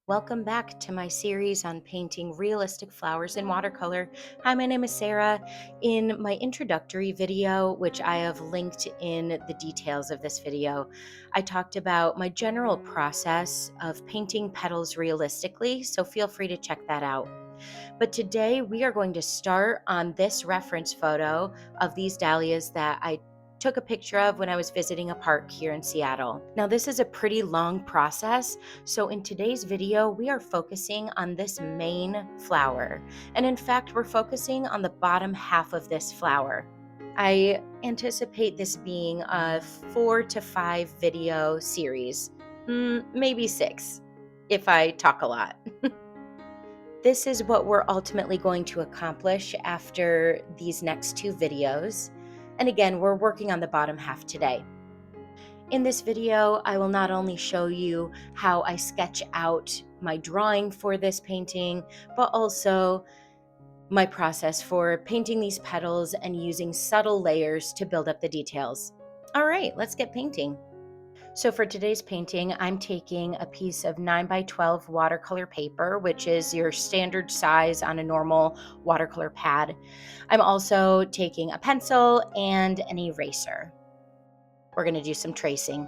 Welcome back to my series on painting realistic flowers in watercolor. Hi, my name is Sarah. In my introductory video, which I have linked in the details of this video, I talked about my general process of painting petals realistically, so feel free to check that out. But today we are going to start on this reference photo of these dahlias that I took a picture of when I was visiting a park here in Seattle. Now, this is a pretty long process, so in today's video, we are focusing on this main flower. And in fact, we're focusing on the bottom half of this flower. I anticipate this being a 4 to 5 video series, maybe 6, if I talk a lot. This is what we're ultimately going to accomplish after these next 2 videos. And again, we're working on the bottom half today. In this video, I will not only show you how I sketch out my drawing for this painting, but also my process for painting these petals and using subtle layers to build up the details. All right, let's get painting. So for today's painting, I'm taking a piece of 9x12 watercolor paper, which is your standard size on a normal watercolor pad. I'm also taking a pencil and an eraser. We're going to do some tracing.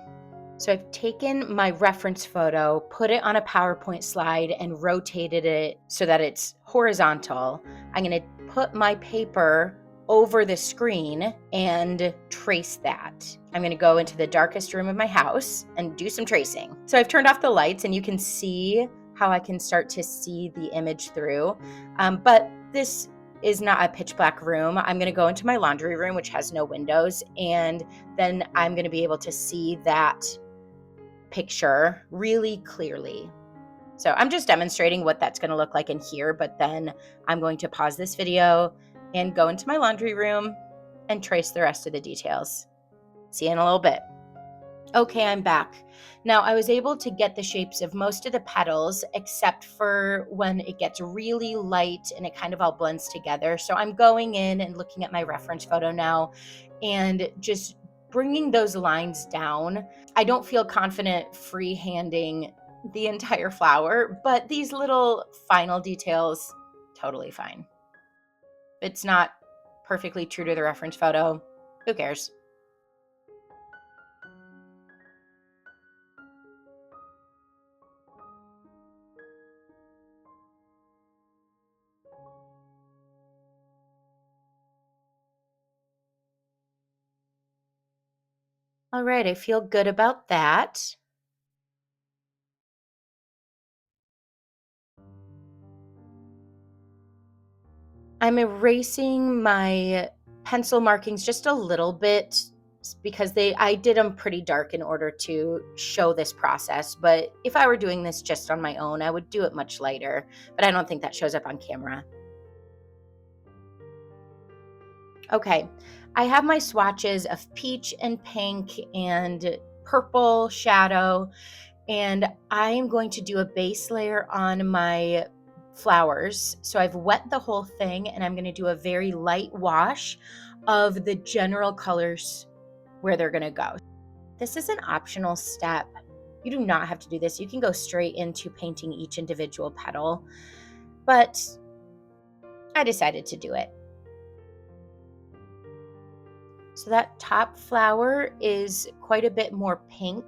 So I've taken my reference photo, put it on a PowerPoint slide, and rotated it so that it's horizontal. I'm going to put my paper over the screen and trace that. I'm going to go into the darkest room of my house and do some tracing. So I've turned off the lights and you can see how I can start to see the image through. But this is not a pitch black room. I'm going to go into my laundry room, which has no windows, and then I'm going to be able to see that picture really clearly. So I'm just demonstrating what that's going to look like in here, but then I'm going to pause this video and go into my laundry room and trace the rest of the details. See you in a little bit. Okay, I'm back. Now, I was able to get the shapes of most of the petals except for when it gets really light and it kind of all blends together. So I'm going in and looking at my reference photo now and just bringing those lines down. I don't feel confident freehanding the entire flower, but these little final details, totally fine. If it's not perfectly true to the reference photo, who cares? All right, I feel good about that. I'm erasing my pencil markings just a little bit because I did them pretty dark in order to show this process. But if I were doing this just on my own, I would do it much lighter. But I don't think that shows up on camera. Okay, I have my swatches of peach and pink and purple shadow, and I am going to do a base layer on my flowers. So I've wet the whole thing, and I'm going to do a very light wash of the general colors where they're going to go. This is an optional step. You do not have to do this. You can go straight into painting each individual petal, but I decided to do it. So that top flower is quite a bit more pink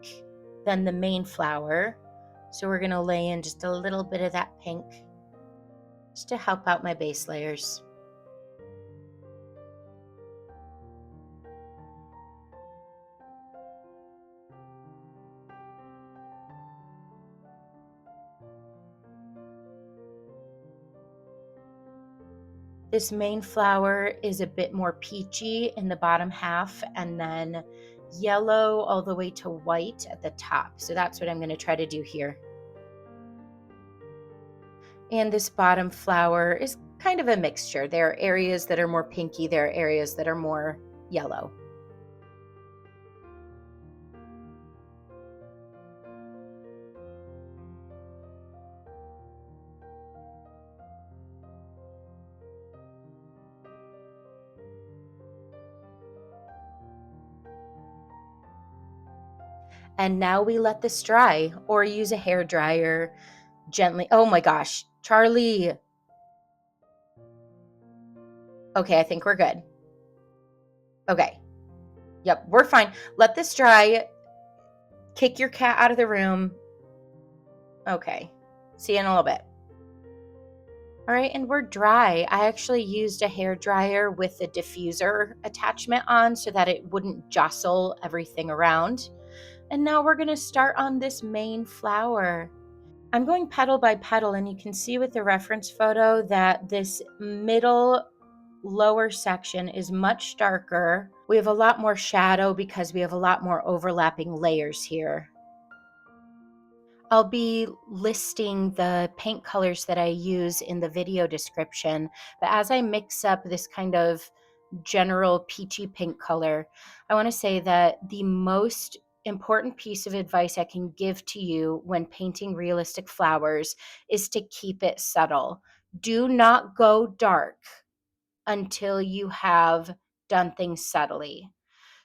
than the main flower. So we're going to lay in just a little bit of that pink just to help out my base layers. This main flower is a bit more peachy in the bottom half and then yellow all the way to white at the top. So that's what I'm going to try to do here. And this bottom flower is kind of a mixture. There are areas that are more pinky, there are areas that are more yellow. And now we let this dry or use a hair dryer. gently. Oh my gosh, Charlie. Okay, I think we're good. Okay. Yep, we're fine. Let this dry. Kick your cat out of the room. Okay. See you in a little bit. All right, and we're dry. I actually used a hair dryer with a diffuser attachment on so that it wouldn't jostle everything around. And now we're going to start on this main flower. I'm going petal by petal, and you can see with the reference photo that this middle lower section is much darker. We have a lot more shadow because we have a lot more overlapping layers here. I'll be listing the paint colors that I use in the video description, but as I mix up this kind of general peachy pink color, I want to say that the most important piece of advice I can give to you when painting realistic flowers is to keep it subtle. Do not go dark until you have done things subtly.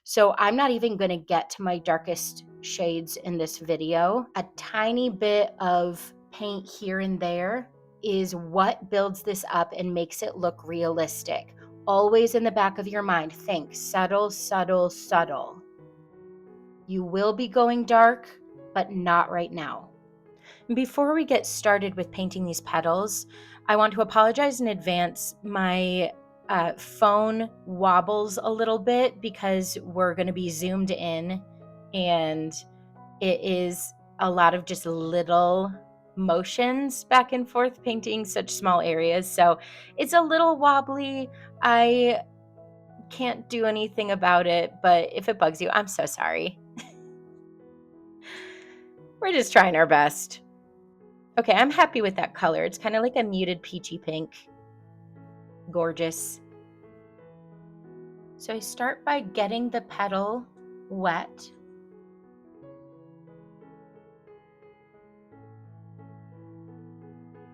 So I'm not even going to get to my darkest shades in this video. A tiny bit of paint here and there is what builds this up and makes it look realistic. Always in the back of your mind, think subtle, subtle, subtle. You will be going dark, but not right now. Before we get started with painting these petals, I want to apologize in advance. My phone wobbles a little bit because we're going to be zoomed in, and it is a lot of just little motions back and forth painting such small areas. So it's a little wobbly. I can't do anything about it, but if it bugs you, I'm so sorry. We're just trying our best. Okay, I'm happy with that color. It's kind of like a muted peachy pink. Gorgeous. So I start by getting the petal wet.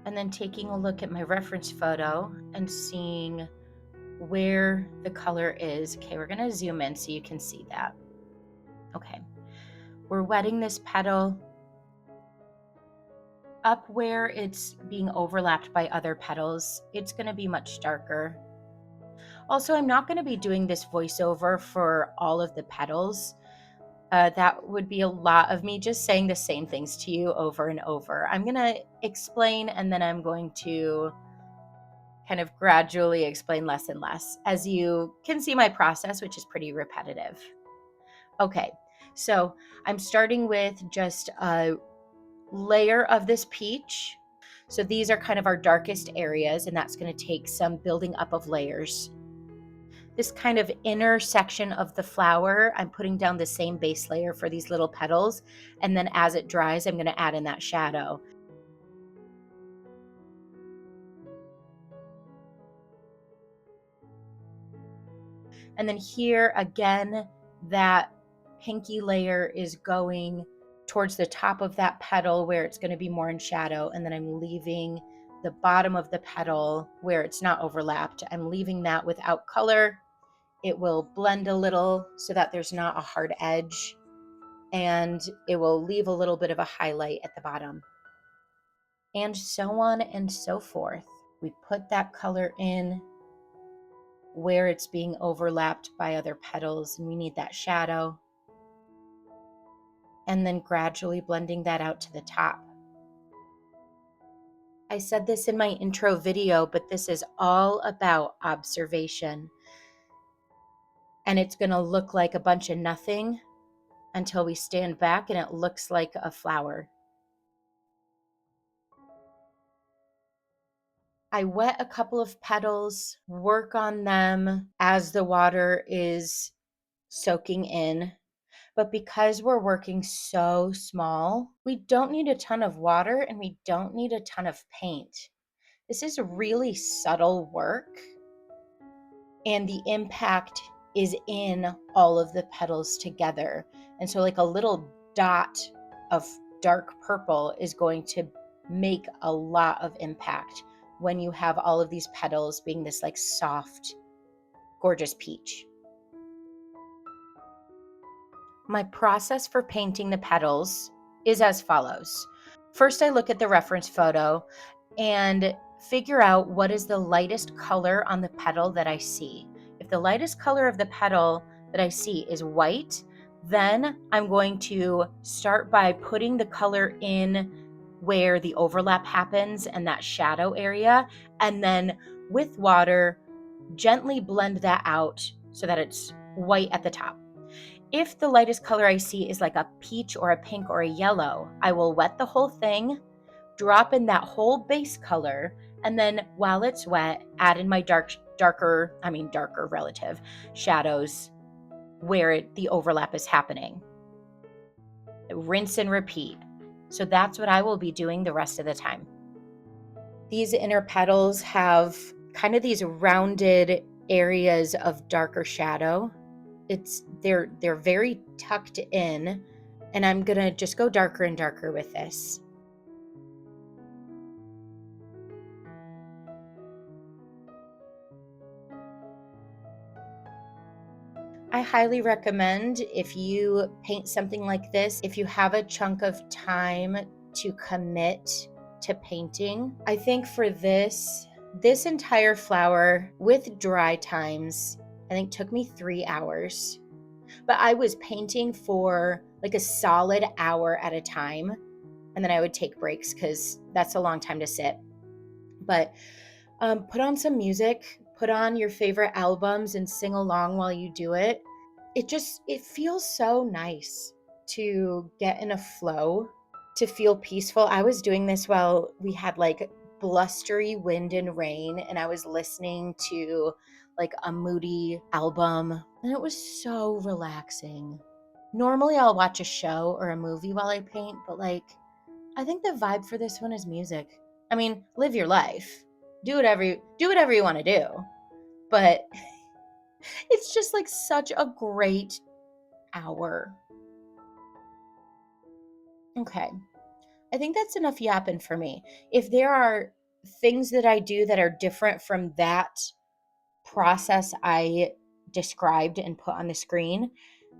And then taking a look at my reference photo and seeing where the color is. Okay, we're going to zoom in so you can see that. Okay, we're wetting this petal up where it's being overlapped by other petals. It's going to be much darker. Also, I'm not going to be doing this voiceover for all of the petals. That would be a lot of me just saying the same things to you over and over. I'm going to explain, and then I'm going to kind of gradually explain less and less as you can see my process, which is pretty repetitive. Okay, so I'm starting with just a layer of this peach. So these are kind of our darkest areas, and that's going to take some building up of layers. This kind of inner section of the flower, I'm putting down the same base layer for these little petals, and then as it dries, I'm going to add in that shadow. And then here again, that pinky layer is going towards the top of that petal where it's going to be more in shadow, and then I'm leaving the bottom of the petal where it's not overlapped. I'm leaving that without color. It will blend a little so that there's not a hard edge, and it will leave a little bit of a highlight at the bottom. And so on and so forth. We put that color in where it's being overlapped by other petals, and we need that shadow. And then gradually blending that out to the top. I said this in my intro video, but this is all about observation. And it's going to look like a bunch of nothing until we stand back and it looks like a flower. I wet a couple of petals, work on them as the water is soaking in. But because we're working so small, we don't need a ton of water and we don't need a ton of paint. This is really subtle work, and the impact is in all of the petals together. And so like a little dot of dark purple is going to make a lot of impact when you have all of these petals being this like soft, gorgeous peach. My process for painting the petals is as follows. First, I look at the reference photo and figure out what is the lightest color on the petal that I see. If the lightest color of the petal that I see is white, then I'm going to start by putting the color in where the overlap happens and that shadow area, and then with water, gently blend that out so that it's white at the top. If the lightest color I see is like a peach or a pink or a yellow, I will wet the whole thing, drop in that whole base color, and then while it's wet, add in my darker relative shadows where the overlap is happening. Rinse and repeat. So that's what I will be doing the rest of the time. These inner petals have kind of these rounded areas of darker shadow. They're very tucked in, and I'm gonna just go darker and darker with this. I highly recommend, if you paint something like this, if you have a chunk of time to commit to painting. I think for this entire flower with dry times, I think took me 3 hours. But I was painting for like a solid hour at a time, and then I would take breaks because that's a long time to sit. But put on some music, put on your favorite albums and sing along while you do it. It feels so nice to get in a flow, to feel peaceful. I was doing this while we had like blustery wind and rain, and I was listening to like a moody album, and it was so relaxing. Normally I'll watch a show or a movie while I paint, but like I think the vibe for this one is music. I mean, live your life. Do whatever you want to do. But it's just like such a great hour. Okay. I think that's enough yapping for me. If there are things that I do that are different from that process I described and put on the screen,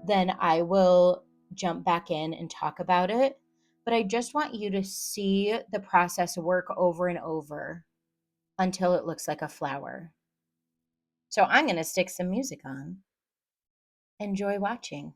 then I will jump back in and talk about it. But I just want you to see the process work over and over until it looks like a flower. So I'm going to stick some music on. Enjoy watching.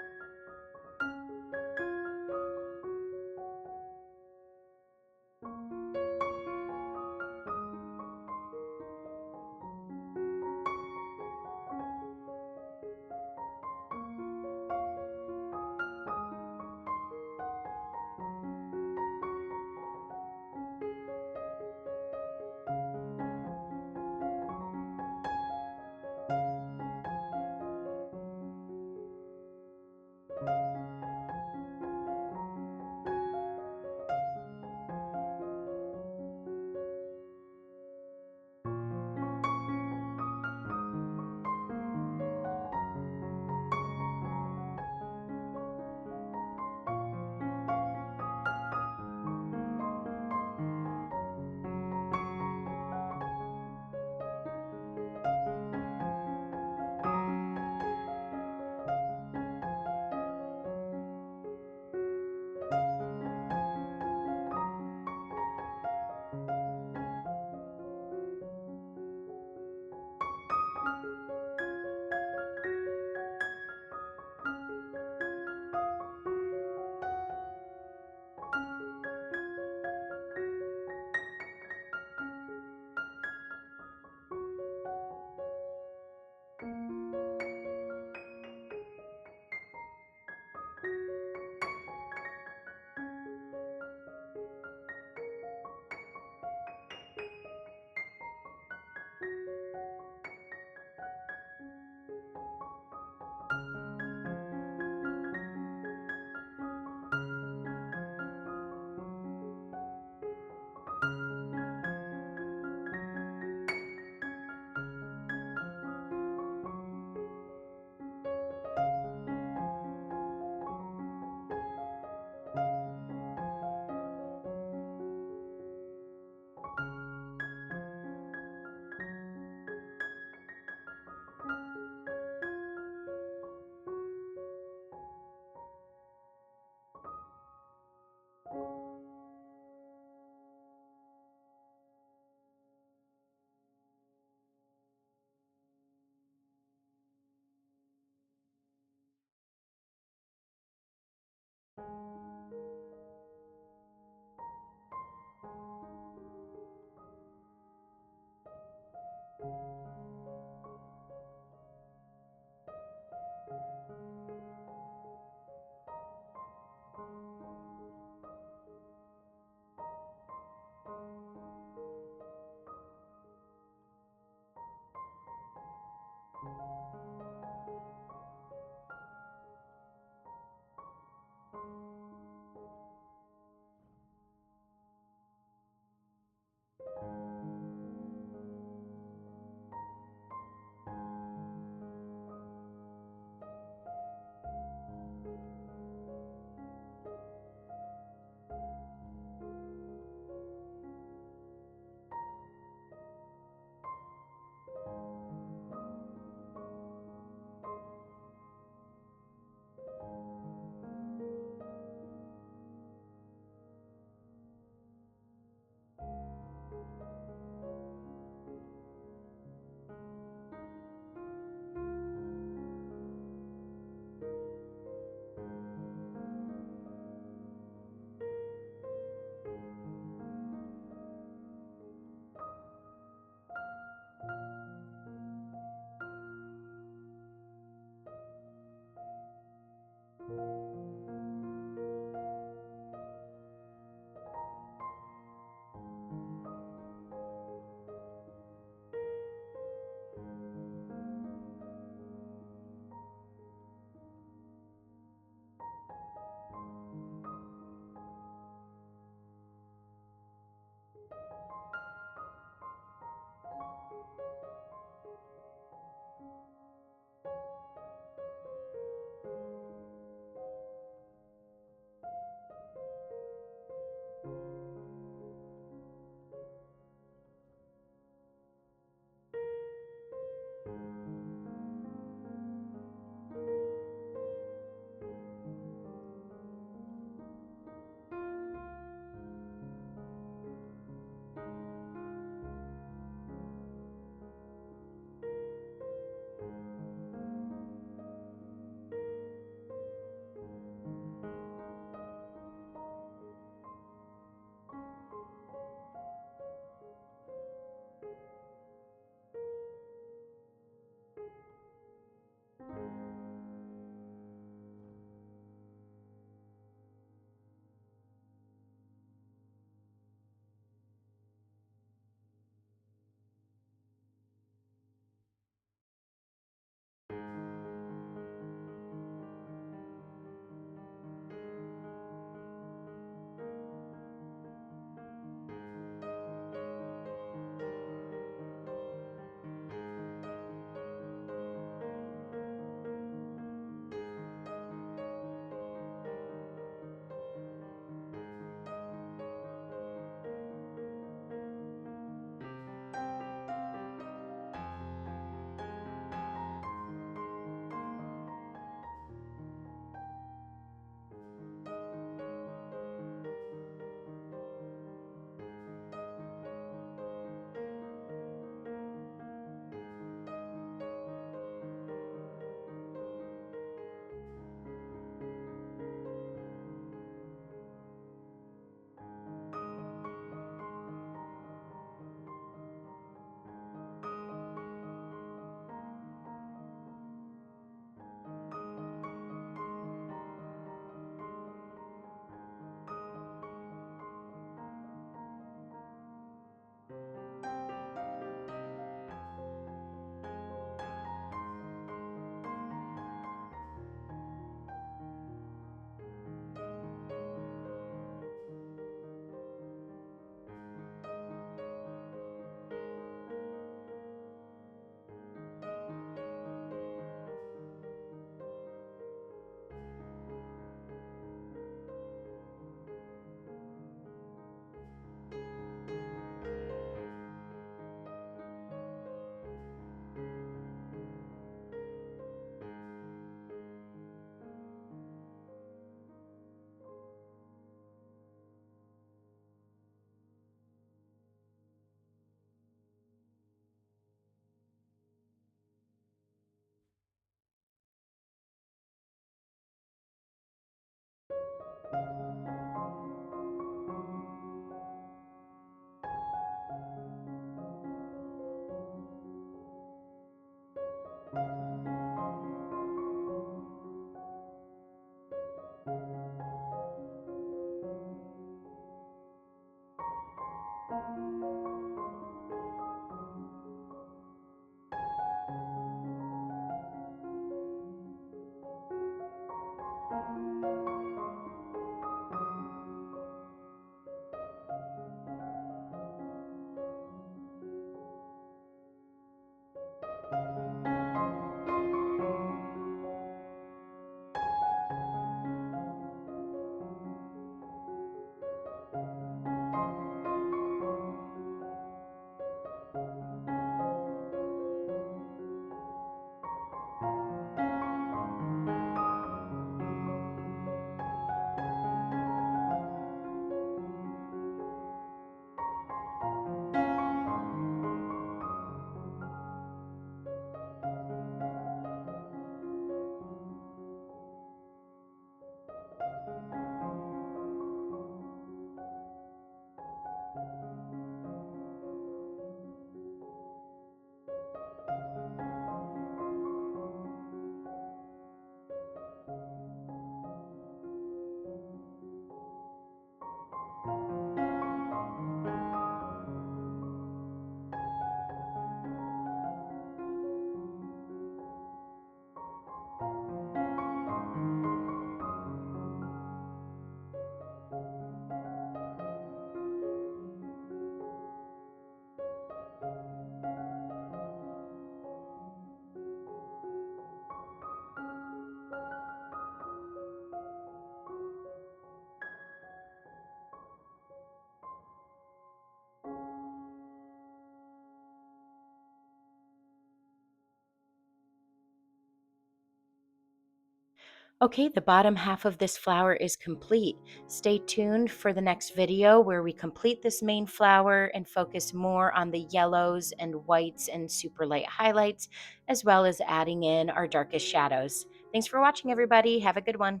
Okay, the bottom half of this flower is complete. Stay tuned for the next video where we complete this main flower and focus more on the yellows and whites and super light highlights, as well as adding in our darkest shadows. Thanks for watching, everybody. Have a good one.